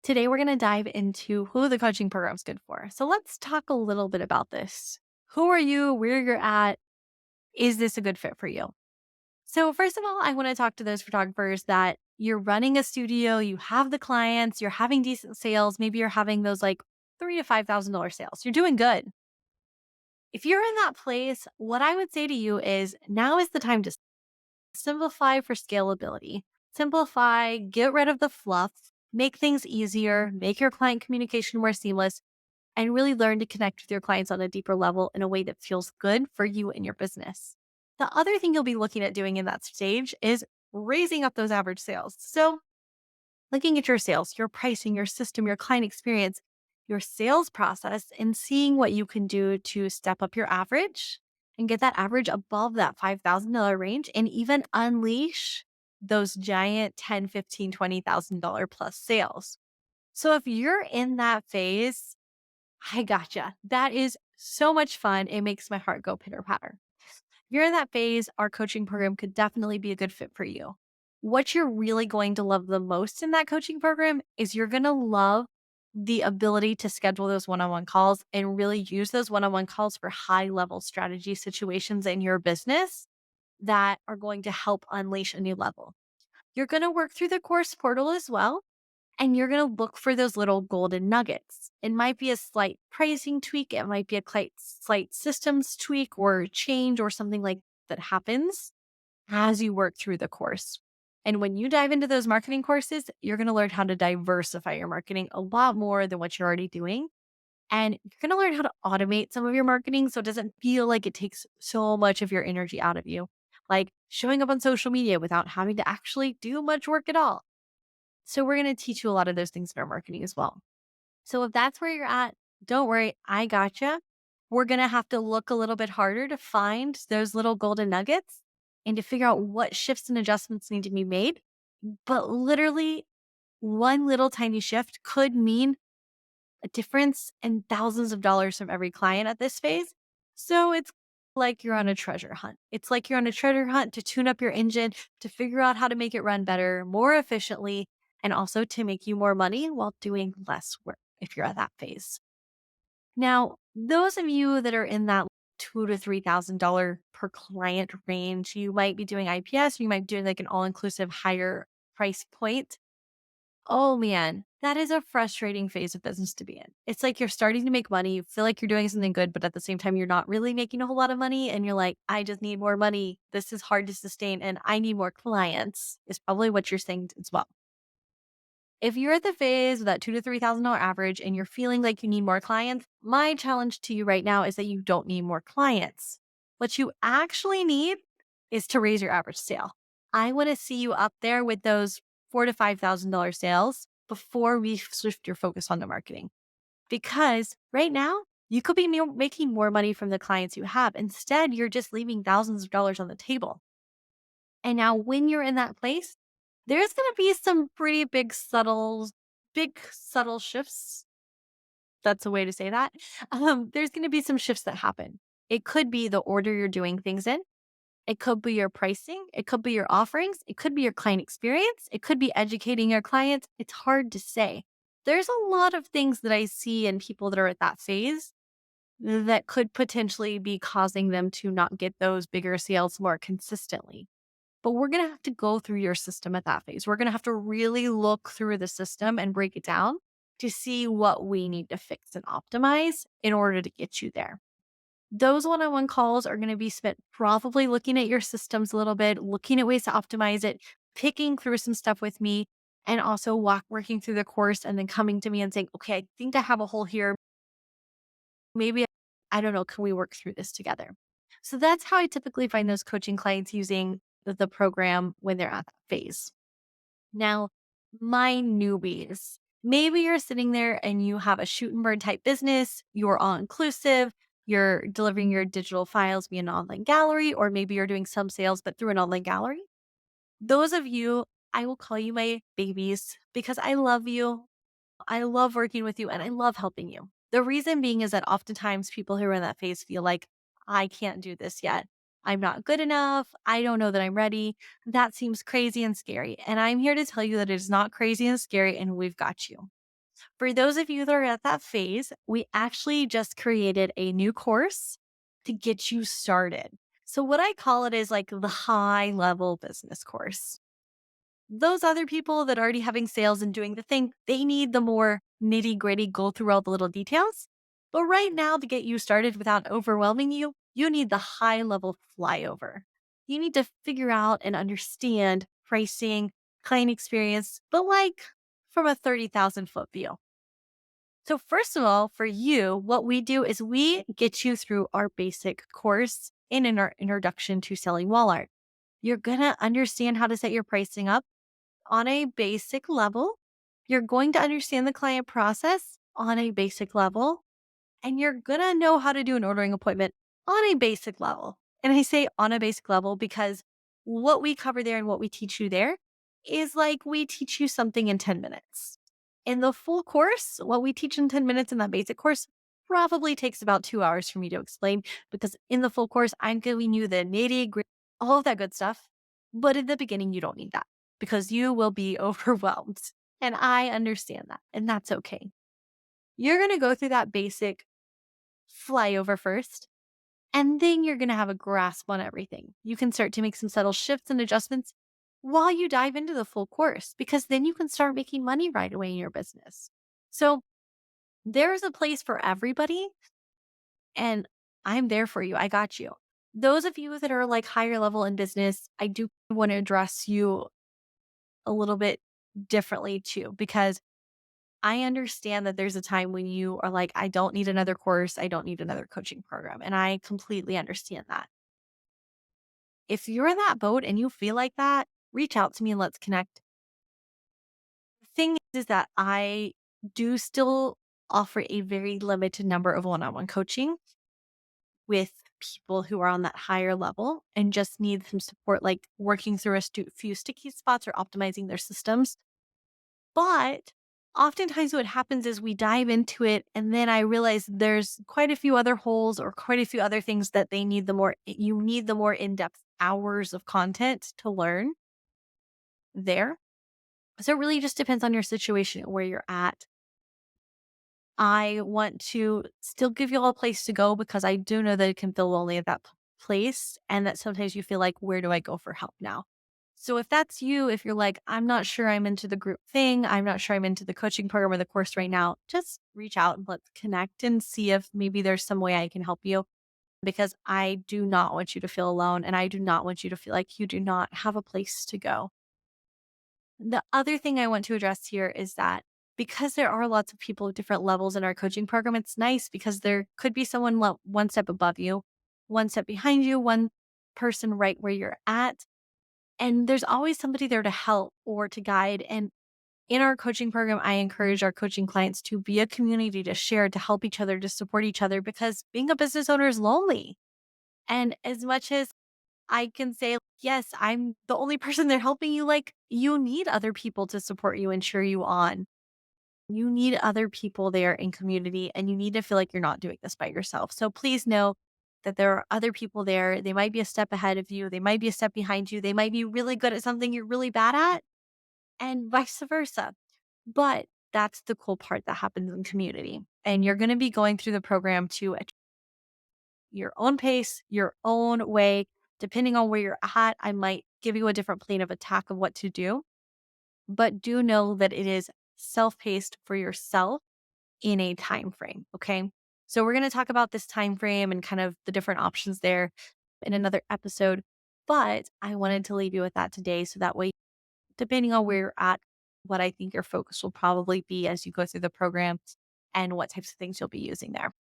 Today, we're going to dive into who the coaching program is good for. So, let's talk a little bit about this. Who are you? Where you're at? Is this a good fit for you? So, first of all, I want to talk to those photographers that you're running a studio, you have the clients, you're having decent sales. Maybe you're having those like $3,000 to $5,000 sales. You're doing good. If you're in that place, what I would say to you is now is the time to simplify for scalability. Simplify, get rid of the fluff, make things easier, make your client communication more seamless, and really learn to connect with your clients on a deeper level in a way that feels good for you and your business. The other thing you'll be looking at doing in that stage is raising up those average sales. So, looking at your sales, your pricing, your system, your client experience, your sales process, and seeing what you can do to step up your average and get that average above that $5,000 range and even unleash those giant 10, 15, $20,000 plus sales. So if you're in that phase, I gotcha. That is so much fun. It makes my heart go pitter patter. If you're in that phase, our coaching program could definitely be a good fit for you. What you're really going to love the most in that coaching program is you're going to love the ability to schedule those one on one calls and really use those one on one calls for high level strategy situations in your business that are going to help unleash a new level. You're going to work through the course portal as well. And you're going to look for those little golden nuggets. It might be a slight pricing tweak. It might be a slight systems tweak or change or something like that happens as you work through the course. And when you dive into those marketing courses, you're going to learn how to diversify your marketing a lot more than what you're already doing. And you're going to learn how to automate some of your marketing so it doesn't feel like it takes so much of your energy out of you, like showing up on social media without having to actually do much work at all. So we're going to teach you a lot of those things in our marketing as well. So if that's where you're at, don't worry, I gotcha. We're going to have to look a little bit harder to find those little golden nuggets and to figure out what shifts and adjustments need to be made. But literally, one little tiny shift could mean a difference in thousands of dollars from every client at this phase. So it's like you're on a treasure hunt. It's like you're on a treasure hunt to tune up your engine, to figure out how to make it run better, more efficiently, and also to make you more money while doing less work if you're at that phase. Now, those of you that are in that $2,000 to $3,000 per client range, you might be doing IPS, or you might be doing like an all-inclusive higher price point. Oh man, that is a frustrating phase of business to be in. It's like you're starting to make money, you feel like you're doing something good, but at the same time, you're not really making a whole lot of money. And you're like, I just need more money. This is hard to sustain and I need more clients, is probably what you're saying as well. If you're at the phase of that $2,000 to $3,000 average and you're feeling like you need more clients, my challenge to you right now is that you don't need more clients. What you actually need is to raise your average sale. I want to see you up there with those $4,000 to $5,000 sales before we shift your focus on the marketing. Because right now, you could be making more money from the clients you have. Instead, you're just leaving thousands of dollars on the table. And now when you're in that place, there's going to be some pretty big, subtle shifts. That's a way to say that. There's going to be some shifts that happen. It could be the order you're doing things in. It could be your pricing. It could be your offerings. It could be your client experience. It could be educating your clients. It's hard to say. There's a lot of things that I see in people that are at that phase that could potentially be causing them to not get those bigger sales more consistently. But we're going to have to go through your system at that phase. We're going to have to really look through the system and break it down to see what we need to fix and optimize in order to get you there. Those one on one calls are going to be spent probably looking at your systems a little bit, looking at ways to optimize it, picking through some stuff with me, and also working through the course and then coming to me and saying, okay, I think I have a hole here. Maybe, I don't know, can we work through this together? So that's how I typically find those coaching clients using the program when they're at that phase. Now, my newbies, maybe you're sitting there and you have a shoot and burn type business, you're all inclusive, you're delivering your digital files via an online gallery, or maybe you're doing some sales, but through an online gallery. Those of you, I will call you my babies because I love you. I love working with you and I love helping you. The reason being is that oftentimes people who are in that phase feel like, I can't do this yet. I'm not good enough. I don't know that I'm ready. That seems crazy and scary. And I'm here to tell you that it is not crazy and scary and we've got you. For those of you that are at that phase, we actually just created a new course to get you started. So, what I call it is like the high level business course. Those other people that are already having sales and doing the thing, they need the more nitty gritty, go through all the little details. But right now, to get you started without overwhelming you, you need the high level flyover. You need to figure out and understand pricing, client experience, but like from a 30,000-foot view. So, first of all, for you, what we do is we get you through our basic course in our introduction to selling wall art. You're going to understand how to set your pricing up on a basic level. You're going to understand the client process on a basic level, and you're going to know how to do an ordering appointment on a basic level. And I say on a basic level because what we cover there and what we teach you there is like we teach you something in 10 minutes. In the full course, what we teach in 10 minutes in that basic course probably takes about 2 hours for me to explain because in the full course, I'm giving you the nitty gritty, all of that good stuff. But in the beginning, you don't need that because you will be overwhelmed. And I understand that. And that's okay. You're going to go through that basic flyover first, and then you're going to have a grasp on everything. You can start to make some subtle shifts and adjustments while you dive into the full course, because then you can start making money right away in your business. So there's a place for everybody, and I'm there for you. I got you. Those of you that are like higher level in business, I do want to address you a little bit differently too, because I understand that there's a time when you are like, I don't need another course. I don't need another coaching program. And I completely understand that. If you're in that boat and you feel like that, reach out to me and let's connect. The thing is that I do still offer a very limited number of one-on-one coaching with people who are on that higher level and just need some support, like working through few sticky spots or optimizing their systems. But oftentimes what happens is we dive into it and then I realize there's quite a few other holes or quite a few other things that you need the more in-depth hours of content to learn there. So it really just depends on your situation and where you're at. I want to still give you all a place to go because I do know that it can feel lonely at that place and that sometimes you feel like, where do I go for help now? So if that's you, if you're like, I'm not sure I'm into the group thing, I'm not sure I'm into the coaching program or the course right now, just reach out and let's connect and see if maybe there's some way I can help you because I do not want you to feel alone and I do not want you to feel like you do not have a place to go. The other thing I want to address here is that because there are lots of people at different levels in our coaching program, it's nice because there could be someone one step above you, one step behind you, one person right where you're at. And there's always somebody there to help or to guide. And in our coaching program, I encourage our coaching clients to be a community, to share, to help each other, to support each other, because being a business owner is lonely. And as much as I can say, yes, I'm the only person there helping you, like you need other people to support you and cheer you on. You need other people there in community and you need to feel like you're not doing this by yourself. So please know that there are other people there. They might be a step ahead of you. They might be a step behind you. They might be really good at something you're really bad at and vice versa. But that's the cool part that happens in community. And you're going to be going through the program to your own pace, your own way. Depending on where you're at, I might give you a different plane of attack of what to do. But do know that it is self-paced for yourself in a time frame. Okay. So we're going to talk about this time frame and kind of the different options there in another episode. But I wanted to leave you with that today. So that way, depending on where you're at, what I think your focus will probably be as you go through the program and what types of things you'll be using there.